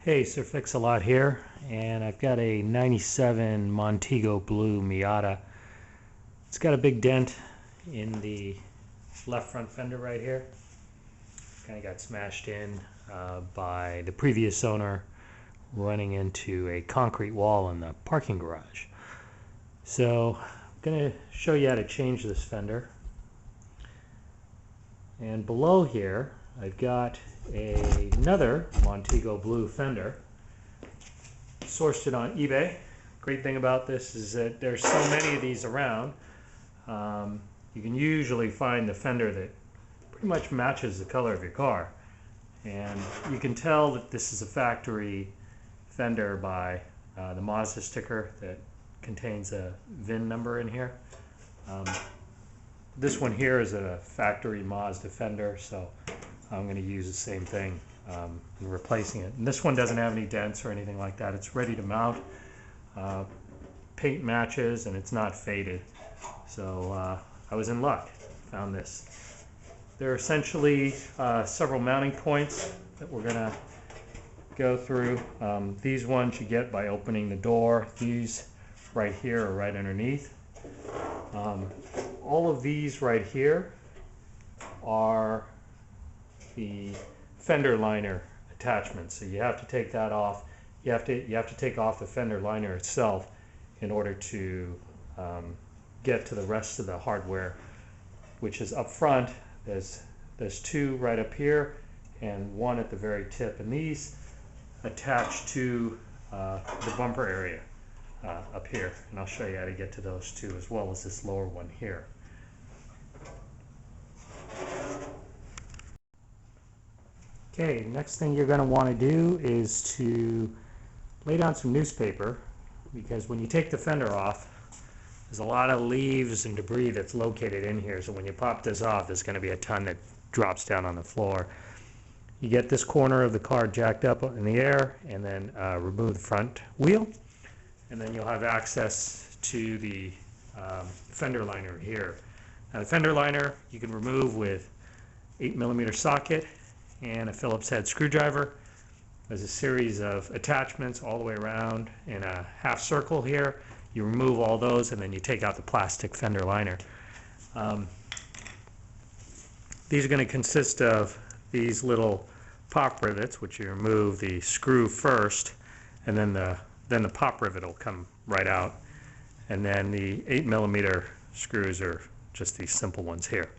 Hey, Sir Fix-a-Lot here, and I've got a 97 Montego Blue Miata. It's got a big dent in the left front fender right here. Kind of got smashed in by the previous owner running into a concrete wall in the parking garage. So I'm going to show you how to change this fender. And below here I've got another Montego Blue fender. Sourced it on eBay. Great thing about this is that there's so many of these around. You can usually find the fender that pretty much matches the color of your car. And you can tell that this is a factory fender by the Mazda sticker that contains a VIN number in here. This one here is a factory Mazda fender, so I'm going to use the same thing in replacing it. And this one doesn't have any dents or anything like that. It's ready to mount. Paint matches and it's not faded. So I was in luck. Found this. There are essentially several mounting points that we're going to go through. These ones you get by opening the door. These right here are right underneath. All of these right here are the fender liner attachments. So you have to take that off. You have to take off the fender liner itself in order to get to the rest of the hardware, which is up front. There's two right up here and one at the very tip, and these attach to the bumper area up here, and I'll show you how to get to those two as well as this lower one here. Okay, next thing you're going to want to do is to lay down some newspaper, because when you take the fender off, there's a lot of leaves and debris that's located in here. So when you pop this off, there's going to be a ton that drops down on the floor. You get this corner of the car jacked up in the air, and then remove the front wheel, and then you'll have access to the fender liner here. Now the fender liner you can remove with 8mm socket and a Phillips head screwdriver. There's a series of attachments all the way around in a half circle here. You remove all those and then you take out the plastic fender liner. These are going to consist of these little pop rivets, which you remove the screw first, and then the pop rivet will come right out, and then the 8mm screws are just these simple ones here.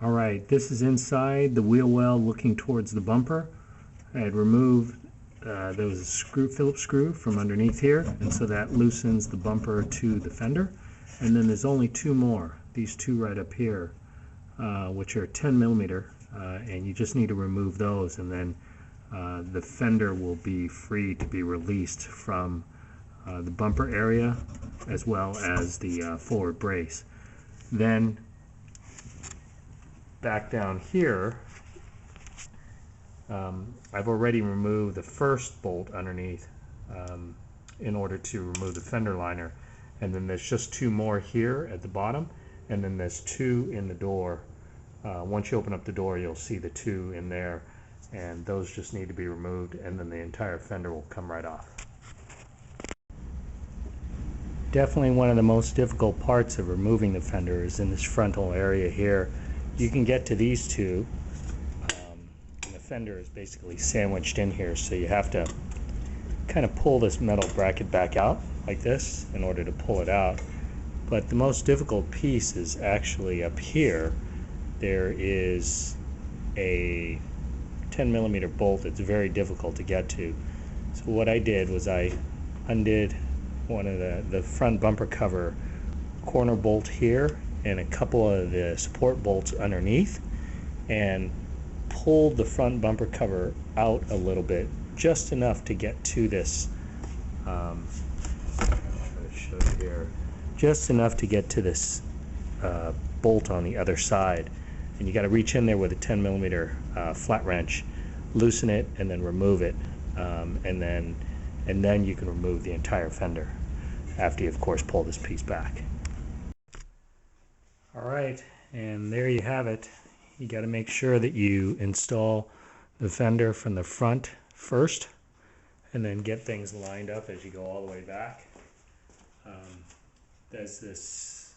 Alright, this is inside the wheel well looking towards the bumper. I had removed there was a Phillips screw from underneath here, and so that loosens the bumper to the fender. And then there's only two more, these two right up here, which are 10mm, and you just need to remove those, and then the fender will be free to be released from the bumper area as well as the forward brace. Then back down here, I've already removed the first bolt underneath in order to remove the fender liner, and then there's just two more here at the bottom, and then there's two in the door. Once you open up the door, you'll see the two in there, and those just need to be removed, and then the entire fender will come right off. Definitely one of the most difficult parts of removing the fender is in this frontal area here. You can get to these two, and the fender is basically sandwiched in here, so you have to kind of pull this metal bracket back out like this in order to pull it out. But the most difficult piece is actually up here. There is a 10mm bolt that's very difficult to get to. So what I did was I undid one of the front bumper cover corner bolt here and a couple of the support bolts underneath, and pulled the front bumper cover out a little bit, just enough to get to this I'll show you here, just enough to get to this bolt on the other side. And you got to reach in there with a 10mm flat wrench, loosen it, and then remove it, and then you can remove the entire fender after you, of course, pull this piece back. Alright, and there you have it. You got to make sure that you install the fender from the front first, and then get things lined up as you go all the way back. There's this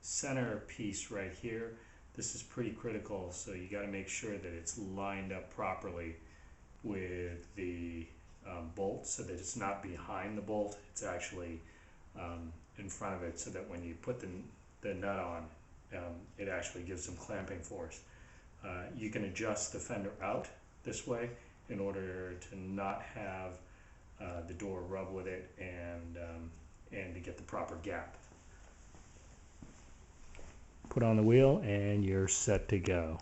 center piece right here. This is pretty critical, so you got to make sure that it's lined up properly with the bolt, so that it's not behind the bolt, it's actually in front of it, so that when you put the nut on, it actually gives some clamping force. You can adjust the fender out this way in order to not have the door rub with it, and to get the proper gap. Put on the wheel and you're set to go.